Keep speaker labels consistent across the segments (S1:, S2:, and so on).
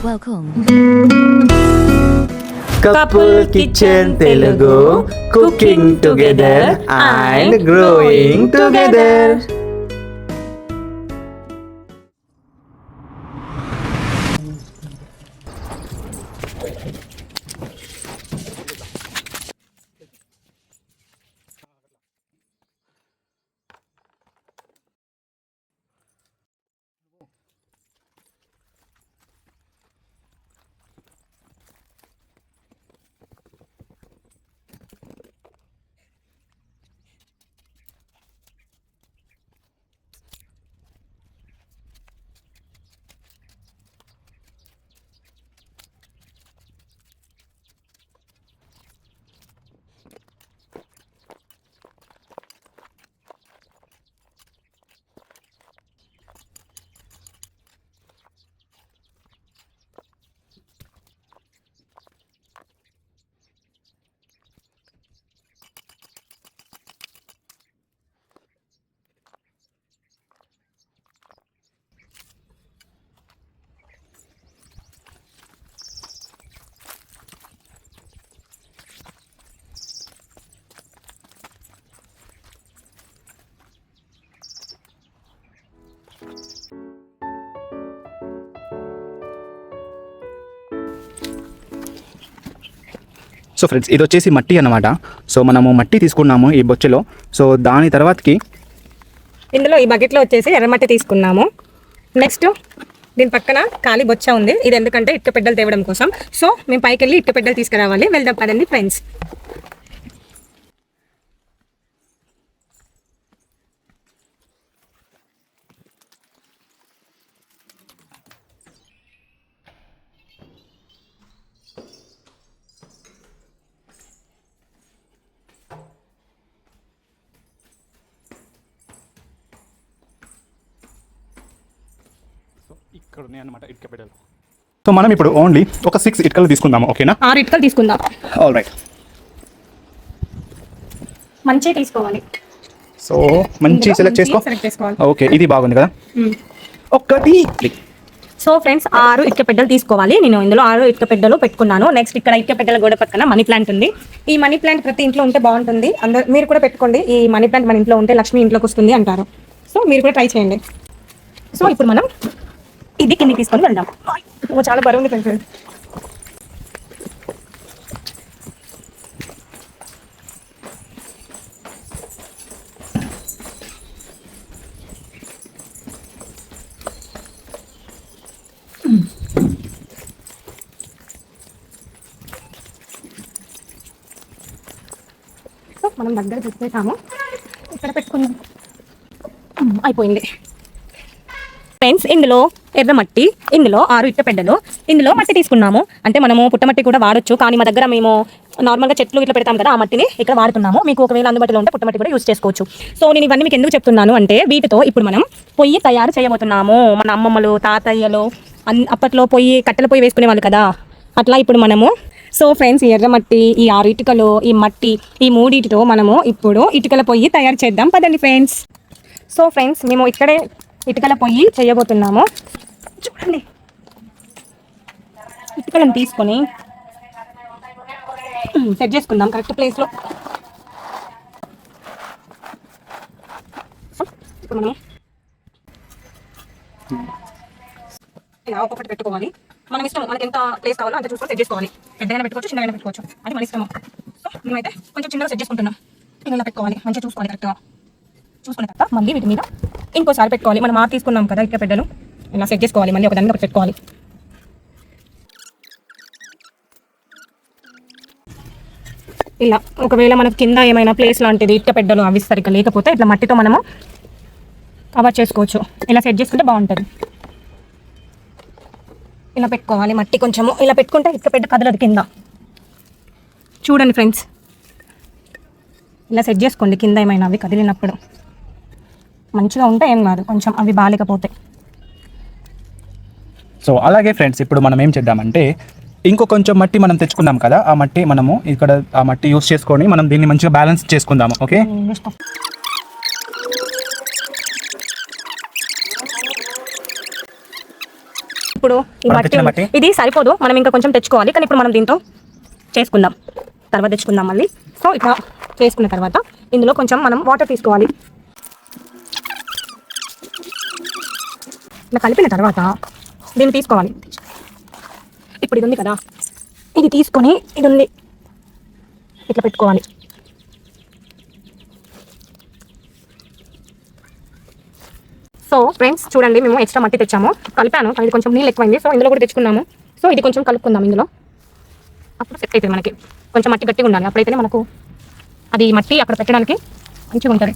S1: Welcome.
S2: Couple Kitchen Telugu, cooking together and growing together.
S3: So friends, ఇది వచ్చేసి మట్టి అన్నమాట. సో మనము మట్టి తీసుకున్నాము ఈ బొచ్చెలో. సో దాని తర్వాతకి
S4: ఇందులో ఈ బకెట్లో వచ్చేసి ఎర్రమట్టి తీసుకున్నాము. నెక్స్ట్ దీని పక్కన ఖాళీ బొచ్చ ఉంది. ఇది ఎందుకంటే ఇటుక పెడ్డలు తేవడం కోసం. సో మేము పైకి వెళ్ళి ఇటుక పెడ్డలు తీసుకురావాలి. వెళ్దాం పదండి ఫ్రెండ్స్.
S3: ఇక్కడ ఉన్నాయి అన్నమాట ఇటుక పెడలు. సో మనం ఇప్పుడు ఓన్లీ ఒక 6 ఇటుకలు తీసుకుందాము. ఓకేనా?
S4: 6 ఇటుకలు తీసుకుందాం.
S3: All right.
S4: మంచిగా తీసుకోవాలి.
S3: సో మంచి సెలెక్ట్ చేసుకోవాలి. ఓకే, ఇది బాగుంది కదా. ఒకటి.
S4: సో ఫ్రెండ్స్, 6 ఇటుక పెడ్డలు తీసుకోవాలి. నేను ఇందులో 6 ఇటుక పెడ్డలు పెట్టుకున్నాను. నెక్స్ట్ ఇక్కడ ఇటుక పెడ్డల గోడ పక్కన మనీ ప్లాంట్ ఉంది. ఈ మనీ ప్లాంట్ ప్రతి ఇంట్లో ఉంటే బాగుంటుంది. మీరు కూడా పెట్టుకోండి. ఈ మనీ ప్లాంట్ మన ఇంట్లో ఉంటే లక్ష్మి ఇంట్లోకి వస్తుంది అంటారు. సో మీరు కూడా ట్రై చేయండి. సో ఇప్పుడు మనం ఇది కిందికి తీసుకొని వెళ్దాం. చాలా బరువు ఉంది ఫ్రెండ్స్. మనం దగ్గర పెట్టేసాము. ఇక్కడ పెట్టుకుందాం. అయిపోయింది ఫ్రెండ్స్. ఇందులో ఎర్రమట్టి, ఇందులో 6 ఇటుక పెడ్డలు, ఇందులో మట్టి తీసుకున్నాము. అంటే మనము పుట్టమట్టి కూడా వాడొచ్చు, కానీ మా దగ్గర మేము నార్మల్గా చెట్లు ఇట్లా పెడతాం కదా, ఆ మట్టిని ఇక్కడ వాడుతున్నాము. మీకు ఒకవేళ అందుబాటులో ఉంటే పుట్టమట్టి కూడా యూజ్ చేసుకోవచ్చు. సో నేను ఇవన్నీ మీకు ఎందుకు చెప్తున్నాను అంటే, వీటితో ఇప్పుడు మనం పొయ్యి తయారు చేయబోతున్నాము. మన అమ్మమ్మలు, తాతయ్యలు అప్పట్లో కట్టెల పొయ్యి వేసుకునే వాళ్ళు కదా, అట్లా ఇప్పుడు మనము. సో ఫ్రెండ్స్, ఈ ఎర్రమట్టి, ఈ 6 ఇటుకలు, ఈ మట్టి, ఈ మూడిటితో మనము ఇప్పుడు ఇటుకల పొయ్యి తయారు చేద్దాం పదండి ఫ్రెండ్స్. సో ఫ్రెండ్స్, మేము ఇక్కడే ఇటుకల పొయ్యి చేయబోతున్నాము. చూడండి, ఇటుకలను తీసుకొని సెట్ చేసుకుందాం కరెక్ట్ ప్లేస్లో. ఇప్పుడు మనం ఇలా ఒక్కొక్కటి పెట్టుకోవాలి. మనం ఇష్టం, మనకి ఎంత ప్లేస్ కావాలో అంత చూసుకొని సెట్ చేసుకోవాలి. పెద్దగా పెట్టుకోవచ్చు, చిన్నగా పెట్టుకోవచ్చు, అది మన ఇష్టం. సో మేమైతే కొంచెం చిన్నగా సెట్ చేసుకుంటున్నాం. ఇలా పెట్టుకోవాలి, మంచిగా చూసుకోవాలి. కరెక్ట్గా చూసుకున్న తర్వాత మళ్ళీ వీటి మీద ఇంకోసారి పెట్టుకోవాలి. మనం తీసుకున్నాం కదా ఇటుక పెడ్డలు, ఇలా సెట్ చేసుకోవాలి. మళ్ళీ ఒకదాన్ని ఒకటి పెట్టుకోవాలి. ఇలా ఒకవేళ మనకు కింద ఏమైనా ప్లేస్ లాంటిది ఇటుక పెడ్డలు అవి సరిగ్గా లేకపోతే ఇట్లా మట్టితో మనము కవర్ చేసుకోవచ్చు. ఇలా సెట్ చేసుకుంటే బాగుంటుంది. ఇలా పెట్టుకోవాలి. మట్టి కొంచెము ఇలా పెట్టుకుంటే ఇటుక పెడ్డ కదలదు కింద. చూడండి ఫ్రెండ్స్, ఇలా సెట్ చేసుకోండి. కింద ఏమైనా అవి కదిలినప్పుడు మంచిగా ఉంటే ఏం కాదు, కొంచెం అవి బాగాలేకపోతే.
S3: సో అలాగే ఫ్రెండ్స్, ఇప్పుడు మనం ఏం చేద్దామంటే, ఇంకో కొంచెం మట్టి మనం తెచ్చుకున్నాం కదా, ఆ మట్టి మనము ఇక్కడ ఆ మట్టి యూస్ చేసుకొని మనం దీన్ని మంచిగా బ్యాలెన్స్ చేసుకుందాము. ఓకే,
S4: ఇప్పుడు ఈ
S3: మనం తెచ్చిన
S4: మట్టి
S3: మట్టి.
S4: ఇది సరిపోదు, మనం ఇంకా కొంచెం తెచ్చుకోవాలి. కానీ ఇప్పుడు మనం దీంతో చేసుకుందాం, తర్వాత తెచ్చుకుందాం మళ్ళీ. సో ఇట్లా చేసుకున్న తర్వాత ఇందులో కొంచెం మనం వాటర్ తీసుకోవాలి. ఇలా కలిపిన తర్వాత దీన్ని తీసుకోవాలి. ఇప్పుడు ఇది ఉంది కదా, ఇది తీసుకొని ఇది ఉంది ఇట్లా పెట్టుకోవాలి. సో ఫ్రెండ్స్ చూడండి, మేము ఎక్స్ట్రా మట్టి తెచ్చాము, కలిపాను, ఇది కొంచెం నీళ్ళు ఎక్కువైంది. సో ఇందులో కూడా తెచ్చుకున్నాము. సో ఇది కొంచెం కలుపుకుందాం ఇందులో, అప్పుడు సెట్ అవుతుంది. మనకి కొంచెం మట్టి గట్టిగా ఉండాలి, అప్పుడైతేనే మనకు అది మట్టి అక్కడ పెట్టడానికి మంచిగా ఉంటుంది.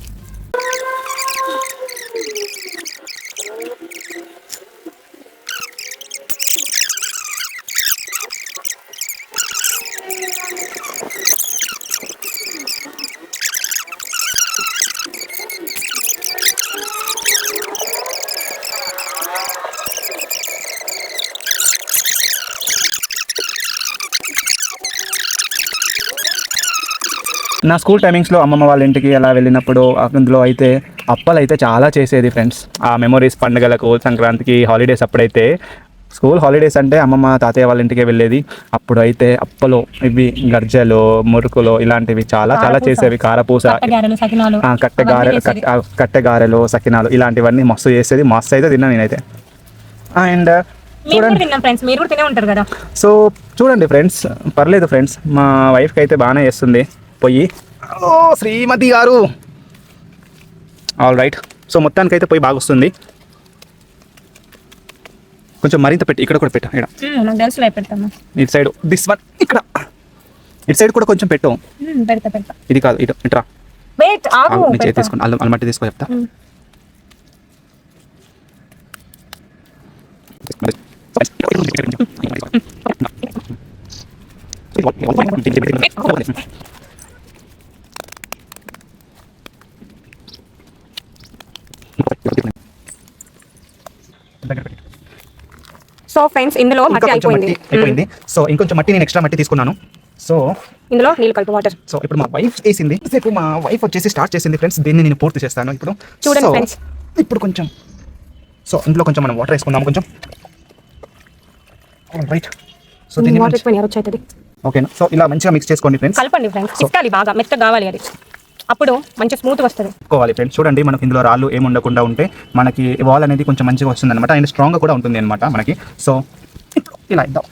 S3: నా స్కూల్ టైమింగ్స్లో అమ్మమ్మ వాళ్ళ ఇంటికి అలా వెళ్ళినప్పుడు అందులో అయితే అప్పలు అయితే చాలా చేసేది ఫ్రెండ్స్. ఆ మెమొరీస్ పండుగలకు, సంక్రాంతికి, హాలిడేస్ అప్పుడైతే స్కూల్ హాలిడేస్ అంటే అమ్మమ్మ తాతయ్య వాళ్ళ ఇంటికి వెళ్ళేది. అప్పుడు అయితే అప్పలు, ఇవి గర్జలు, మురుకులు ఇలాంటివి చాలా చాలా చేసేవి. కారపూస, కట్టెగారెలు, సకినాలు ఇలాంటివన్నీ మస్తు చేసేది. మస్తు అయితే తిన్నాను నేనైతే. అండ్ సో చూడండి ఫ్రెండ్స్, పర్లేదు ఫ్రెండ్స్, మా వైఫ్కి అయితే బాగానే చేస్తుంది పొయ్యి. ఓ శ్రీమతి గారు, ఆల్ రైట్. సో మొత్తానికైతే పొయ్యి బాగా వస్తుంది. కొంచెం మరింత పెట్టి ఇక్కడ కూడా పెట్టు, ఇక్కడ ఇటు సైడ్, దిస్ వన్ ఇక్కడ, ఇటు సైడ్ కూడా కొంచెం పెట్టు. ఇది కాదు, ఇటు ఇట్రా, తీసుకోండి, అల్లం మట్టి తీసుకో చెప్తా.
S4: సో ఫ్రెండ్స్ ఇందులో మట్టి అయిపోయింది.
S3: సో ఇంకొంచెం మట్టి నేను ఎక్స్ట్రా మట్టి తీసుకున్నాను. సో
S4: ఇందులో నీళ్ళు కలిపి వాటర్.
S3: సో ఇప్పుడు మా వైఫ్ వేసింది, సేపు మా వైఫ్ వచ్చేసి స్టార్ట్ చేసింది ఫ్రెండ్స్. దీన్ని నేను పూర్తి చేస్తాను ఇప్పుడు.
S4: చూడండి ఫ్రెండ్స్,
S3: ఇప్పుడు కొంచెం, సో ఇందులో కొంచెం మనం వాటర్ వేసుకుందాం కొంచెం. రైట్. సో దీన్ని ఓకేనా. సో ఇలా మంచిగా మిక్స్ చేసుకోండి ఫ్రెండ్స్.
S4: కలపండి ఫ్రెండ్స్, చిక్కాలి బాగా, మెత్తగా కావాలి అది, అప్పుడు మంచి స్మూత్ వస్తుంది.
S3: కోవాలి ఫ్రెండ్స్. చూడండి, మనకి ఇందులో రాళ్ళు ఏమి ఉండకుండా ఉంటే మనకి వాల్ అనేది కొంచెం మంచిగా వస్తుంది అనమాట. అండ్ స్ట్రాంగ్గా కూడా ఉంటుంది అనమాట మనకి. సో ఇలా ఇద్దాం.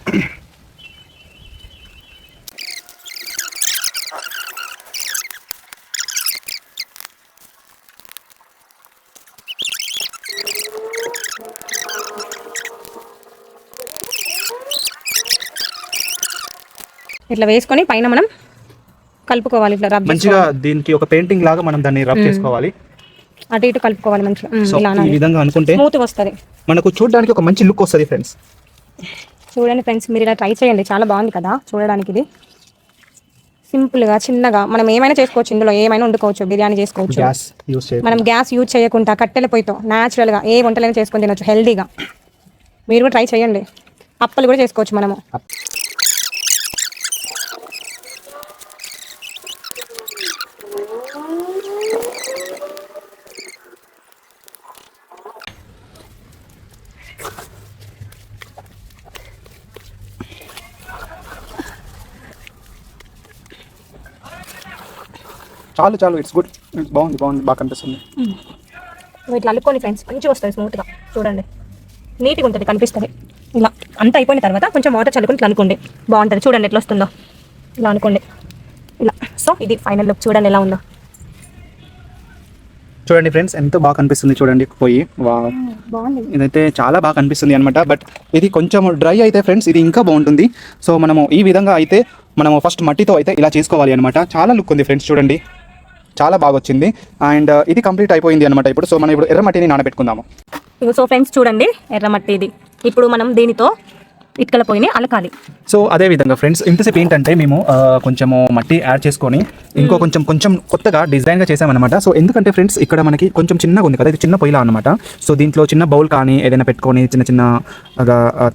S4: ఇట్లా వేసుకొని పైన మనం కలుపుకోవాలి. ఇట్లా రబ్
S3: మంచిగా దీనికి ఒక పెయింటింగ్ లాగా మనం దాన్ని రబ్ చేసుకోవాలి,
S4: అటు ఇటు కలుపుకోవాలి మంచిగా.
S3: ఈ విధంగా అనుకుంటే
S4: స్మూత్ వస్తుంది,
S3: మనకు చూడడానికి ఒక మంచి లుక్ వస్తుంది ఫ్రెండ్స్.
S4: చూడండి ఫ్రెండ్స్, మీరు ఇలా ట్రై చేయండి, చాలా బాగుంది కదా చూడడానికి. ఇది సింపుల్గా చిన్నగా మనం ఏమైనా చేసుకోవచ్చు, ఇందులో ఏమైనా వండుకోవచ్చు, బిర్యానీ చేసుకోవచ్చు. మనం గ్యాస్ యూజ్ చేయకుండా కట్టెల పొయ్యితో న్యాచురల్గా ఏ వంటలైనా చేసుకొని తినొచ్చు హెల్దీగా. మీరు కూడా ట్రై చేయండి. అప్పలు కూడా చేసుకోవచ్చు మనము.
S3: చాలు చాలు, ఇట్స్ గుడ్, బాగుంది బాగుంది, బాగా కనిపిస్తుంది.
S4: ఇట్లా అల్లుకోండి ఫ్రెండ్స్, మంచిగా వస్తుంది స్మూత్గా. చూడండి, నీట్గా ఉంటుంది, కనిపిస్తుంది. ఇలా అంతా అయిపోయిన తర్వాత కొంచెం వాటర్ చల్లుకొని ఇట్లా అనుకోండి, బాగుంటుంది. చూడండి ఎట్లా వస్తుందో, ఇలా అనుకోండి ఇలా. సో ఇది ఫైనల్ లుక్, చూడండి ఎలా ఉందో.
S3: చూడండి ఫ్రెండ్స్, ఎంతో బాగా కనిపిస్తుంది చూడండి పొయ్యి.
S4: బాగుంది,
S3: ఇదైతే చాలా బాగా కనిపిస్తుంది అనమాట. బట్ ఇది కొంచెం డ్రై అయితే ఫ్రెండ్స్ ఇది ఇంకా బాగుంటుంది. సో మనము ఈ విధంగా అయితే మనము ఫస్ట్ మట్టితో అయితే ఇలా చేసుకోవాలి అనమాట. చాలా లుక్ ఉంది ఫ్రెండ్స్, చూడండి చాలా బాగా వచ్చింది. అండ్ ఇది కంప్లీట్ అయిపోయింది అనమాట ఇప్పుడు. సో మనం ఇప్పుడు ఎర్రమట్టిని నానబెట్టుకుందాము.
S4: సో ఫ్రెండ్స్ చూడండి, ఎర్రమట్టి ఇది. ఇప్పుడు మనం దీనితో ఇటుకల పొయ్యిని అలకాలి.
S3: సో అదే విధంగా ఫ్రెండ్స్, ఇంతసేపు ఏంటంటే మేము కొంచెము మట్టి యాడ్ చేసుకొని ఇంకో కొంచెం కొత్తగా డిజైన్గా చేసామన్నమాట. సో ఎందుకంటే ఫ్రెండ్స్ ఇక్కడ మనకి కొంచెం చిన్నగా ఉంది కదా, ఇది చిన్న పొయ్యిలా అనమాట. సో దీంట్లో చిన్న బౌల్ కానీ ఏదైనా పెట్టుకొని చిన్న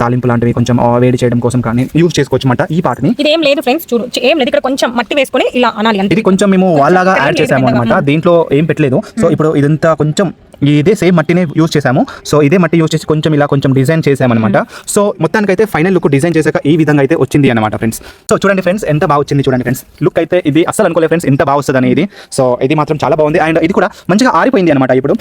S3: తాలింపు లాంటివి కొంచెం వేడి చేయడం కోసం కానీ యూజ్ చేసుకోవచ్చు అనమాట ఈ పార్ట్ని.
S4: ఇది ఏం లేదు ఫ్రెండ్స్, చూడు ఏం లేదు, ఇక్కడ కొంచెం మట్టి వేసుకొని ఇలా అనాలి.
S3: ఇది కొంచెం మేము వాళ్ళలాగా యాడ్ చేసాము అనమాట, దీంట్లో ఏం పెట్టలేదు. సో ఇప్పుడు ఇదంతా కొంచెం ఇదే సేమ్ మట్టినే యూజ్ చేసాము. సో ఇదే మట్టి యూజ్ చేసి కొంచెం ఇలా కొంచెం డిజైన్ చేసామన్నమాట. సో మొత్తానికైతే ఫైనల్ లుక్ డిజైన్ చేశాక ఈ విధంగా అయితే వచ్చింది అనమాట ఫ్రెండ్స్. సో చూడండి ఫ్రెండ్స్ ఎంత బాగా వచ్చింది చూడండి ఫ్రెండ్స్. లుక్ అయితే ఇది అసలు అనుకోలేదు ఫ్రెండ్స్ ఎంత బాగా వస్తుంది అనేది. సో ఇది మాత్రం చాలా బాగుంది అండ్ ఇది కూడా మంచిగా ఆరిపోయింది అనమాట ఇప్పుడు.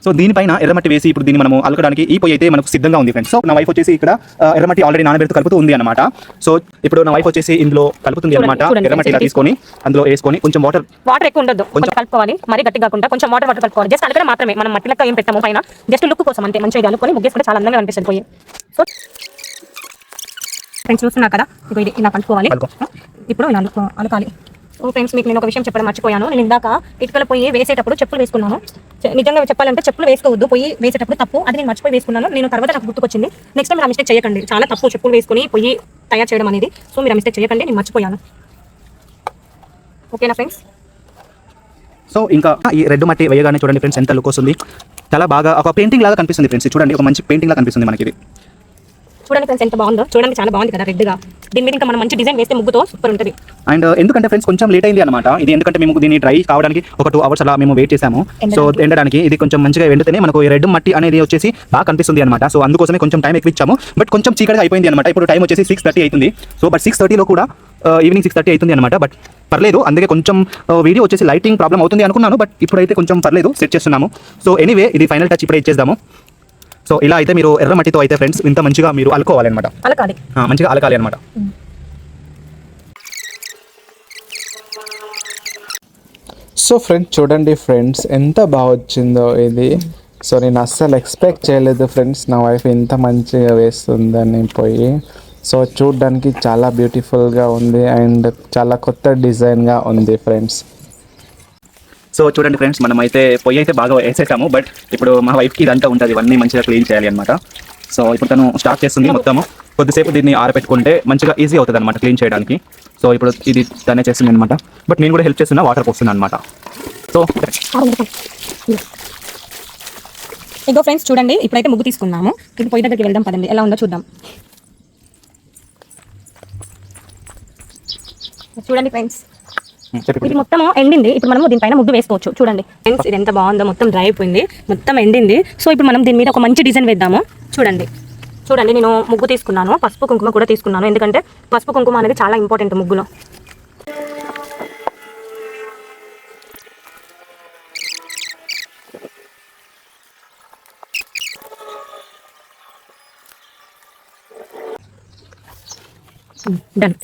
S3: సో దీనిపైన ఎర్రమట్టి వేసి ఇప్పుడు దీన్ని మనము అలకడానికి ఈ పొయ్యి అయితే మనకు సిద్ధంగా ఉంది ఫ్రెండ్స్. సో నా వైఫ్ వచ్చేసి ఇక్కడ ఎర్రమట్టి ఆల్రెడీ నానబెడుతూ కలుపుతూ ఉంది అనమాట. సో ఇప్పుడు నా వైఫ్ వచ్చేసి ఇందులో కలుపుతుంది అనమాట. ఎర్రమట్టి ఇలా తీసుకొని అందులో వేసుకొని కొంచెం వాటర్
S4: ఎక్కువ ఉండదు, కొంచెం కలుపుకోవాలి. మరి గట్టిగా కాకుండా కొంచెం వాటర్ కలుపుకోవాలి. జస్ట్ అలకడం మాత్రమే, మనం మట్టి లెక్క ఏం పెట్టాము పైన, జస్ట్ లుక్ కోసం అంతే. మంచిగా కలుపుకొని ముగ్గేసుకుంటే చాలా అందంగా అనిపిస్తుంది పోయి. సో ఫ్రెండ్స్ చూస్తున్నా కదా, ఇప్పుడు ఇది ఇలా కలుపుకోవాలి. ఇప్పుడు ఇలా అలకాలి. సో ఫ్రెండ్స్ మీకు నేను ఒక విషయం చెప్పడం మర్చిపోయాను. నేను ఇందాక ఇటుకల పొయ్యి వేసేటప్పుడు చెప్పులు వేసుకున్నాను. నిజంగా చెప్పాలంటే చెప్పులు వేసుకోవద్దు, పొయ్యి వేసేటప్పుడు తప్పు. అది నేను మర్చిపోయి వేసుకున్నాను. నేను తర్వాత నాకు గుర్తుకొచ్చింది. నెక్స్ట్ టైం మీరు ఆ మిస్టేక్ చేయకండి, చాలా తప్పు చెప్పులు వేసుకొని పొయ్యి తయారు చేయడం అనేది. సో మీరు ఆ మిస్టేక్ చేయకండి, నేను మర్చిపోయాను. ఓకేనా ఫ్రెండ్స్?
S3: సో ఇంకా ఈ రెడ్ మట్టి వేయగానే చూడండి ఫ్రెండ్స్ ఎంత లుక్ వస్తుంది. చాలా బాగా ఒక పెయింటింగ్ లాగా కనిపిస్తుంది ఫ్రెండ్స్. చూడండి ఒక మంచి పెయింటింగ్ లాగా కనిపిస్తుంది మనకి ఇది.
S4: చూడండి ఫ్రెండ్స్ ఎంత బాగుందో, చూడండి చాలా బాగుంది కదా రెడ్గా. దీని మీద ఇంకా మనం మంచి డిజైన్ వేస్తే ముగ్గుతో సూపర్ ఉంటుంది.
S3: అండ్ ఎందుకంటే ఫ్రెండ్స్ కొంచెం లేట్ అయింది అనమాట ఇది. ఎందుకంటే మేము దీన్ని డ్రై కావడానికి ఒక 2 hours అలా మేము వెయిట్ చేసాము. సో ఎండడానికి ఇది కొంచెం మంచిగా ఎండితేనే మనకు ఈ రెడ్ మట్టి అనేది వచ్చేసి బాగా కనిపిస్తుంది అనమాట. సో అందుకోసమే కొంచెం టైం ఎక్కువ ఇచ్చాము. బట్ కొంచెం చీకటిగా అయిపోయింది అనమాట. ఇప్పుడు టైం వచ్చేసి 6:30 అవుతుంది. సో బట్ 6:30లో కూడా ఈవినింగ్ 6:30 అవుతుంది అనమాట. బట్ పర్లేదు, అందుకే కొంచెం వీడియో వచ్చేసి లైటింగ్ ప్రాబ్లం అవుతుంది అనుకున్నాను. బట్ ఇప్పుడైతే కొంచెం పర్లేదు, సెట్ చేస్తున్నాము. సో ఎనీవే ఇది ఫైనల్ టచ్ ఇప్పుడే ఇచ్చేద్దాము. సో ఇలా అయితే మీరు ఎర్ర మట్టితో అయితే ఫ్రెండ్స్ ఇంత మంచిగా మీరు అలుకోవాలి అనమాట. మంచిగా అలకాలి అనమాట.
S2: సో ఫ్రెండ్స్ చూడండి ఫ్రెండ్స్ ఎంత బాగా వచ్చిందో ఇది. సో నేను అస్సలు ఎక్స్పెక్ట్ చేయలేదు ఫ్రెండ్స్, నా వైఫ్ ఇంత మంచిగా వేస్తుందని పోయి. సో చూడడానికి చాలా బ్యూటిఫుల్గా ఉంది అండ్ చాలా కొత్త డిజైన్గా ఉంది ఫ్రెండ్స్.
S3: సో చూడండి ఫ్రెండ్స్ మనం అయితే పొయ్యి అయితే బాగా వేసేసాము. బట్ ఇప్పుడు మా వైఫ్కి ఇదంతా ఉంటుంది, ఇవన్నీ మంచిగా క్లీన్ చేయాలి అనమాట. సో ఇప్పుడు తను స్టార్ట్ చేస్తుంది మొత్తము. కొద్దిసేపు దీన్ని ఆరబెట్టుకుంటే మంచిగా ఈజీ అవుతుంది అనమాట క్లీన్ చేయడానికి. సో ఇప్పుడు ఇది తనే చేస్తుంది అనమాట. బట్ నేను కూడా హెల్ప్ చేస్తున్నా, వాటర్ పోస్తున్నాను అనమాట. సో
S4: ఇగో ఫ్రెండ్స్ చూడండి, ఇప్పుడైతే ముగ్గు తీసుకున్నాము. ఇప్పుడు పొయ్యి దగ్గరికి వెళ్దాం పదండి, ఎలా ఉందో చూద్దాం. చూడండి ఫ్రెండ్స్ ఇది మొత్తం ఎండింది. ఇప్పుడు మనం దీనిపైన ముగ్గు వేసుకోవచ్చు. చూడండి ఫ్రెండ్స్ ఇది ఎంత బాగుందో, మొత్తం డ్రై అయిపోయింది, మొత్తం ఎండింది. సో ఇప్పుడు మనం దీని మీద ఒక మంచి డిజైన్ వేద్దాము. చూడండి చూడండి నేను ముగ్గు తీసుకున్నాను, పసుపు కుంకుమ కూడా తీసుకున్నాను. ఎందుకంటే పసుపు కుంకుమ అనేది చాలా ఇంపార్టెంట్ ముగ్గులో. డన్.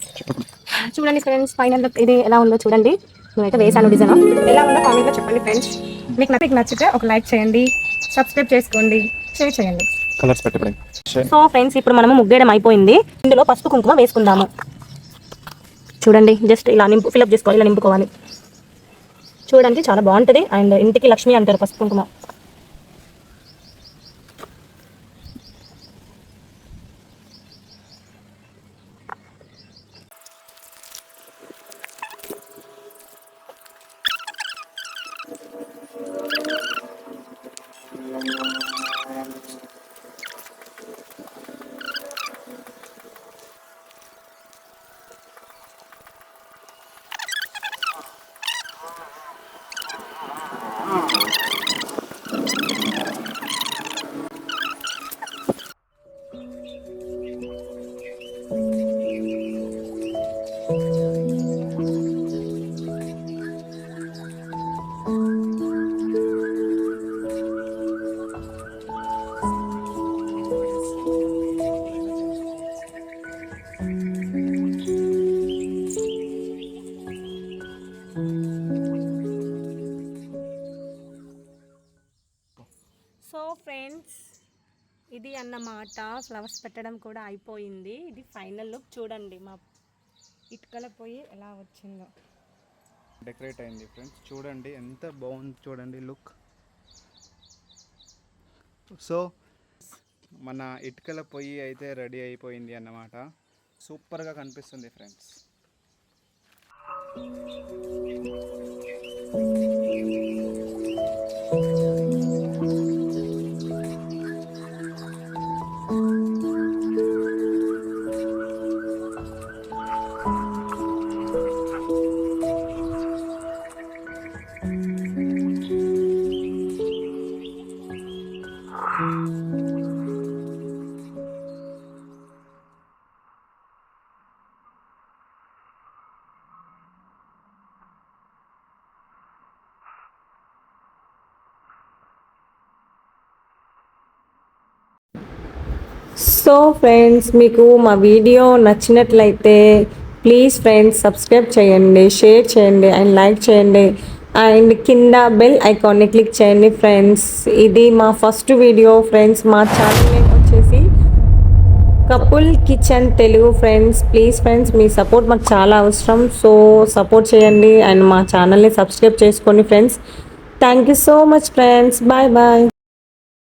S4: చూడండి ఫ్రెండ్స్ ఫైనల్ లుక్ ఇది ఎలా ఉందో చూడండి. నేనైతే వేసాను డిజైన్, ఎలా ఉందో కామెంట్లో చెప్పండి ఫ్రెండ్స్. మీకు నచ్చితే ఒక లైక్ చేయండి, సబ్స్క్రైబ్ చేసుకోండి, షేర్ చేయండి.
S3: కలర్స్ పెట్టండి.
S4: సో ఫ్రెండ్స్ ఇప్పుడు మనము ముగ్గేయడం అయిపోయింది. ఇందులో పసుపు కుంకుమ వేసుకుందాము. చూడండి జస్ట్ ఇలా ఫిల్అప్ చేసుకోవాలి, ఇలా నింపుకోవాలి. చూడండి చాలా బాగుంటుంది అండ్ ఇంటికి లక్ష్మి అంటారు పసుపు కుంకుమ. సో ఫ్రెండ్స్ ఇది అన్నమాట, ఫ్లవర్స్ పెట్టడం కూడా అయిపోయింది. ఇది ఫైనల్ లుక్. చూడండి మా ఇటుకల పొయ్యి ఎలా వచ్చిందో,
S2: డెకరేట్ అయింది ఫ్రెండ్స్. చూడండి ఎంత బాగుంది చూడండి లుక్. సో మన ఇటుకల పొయ్యి అయితే రెడీ అయిపోయింది అన్నమాట. సూపర్గా కనిపిస్తుంది ఫ్రెండ్స్.
S1: సో ఫ్రెండ్స్ మీకు మా వీడియో నచ్చినట్లయితే ప్లీజ్ ఫ్రెండ్స్ సబ్స్క్రైబ్ చేయండి, షేర్ చేయండి అండ్ లైక్ చేయండి అండ్ కింద బెల్ ఐకాన్ని క్లిక్ చేయండి ఫ్రెండ్స్. ఇది మా ఫస్ట్ వీడియో ఫ్రెండ్స్. మా ఛానల్ నేమ్ వచ్చేసి couple kitchen Telugu friends. Please friends me support మాకు చాలా అవసరం. సో సపోర్ట్ చేయండి అండ్ మా ఛానల్ని సబ్స్క్రైబ్ చేసుకోండి friends. Thank you so much friends. Bye bye.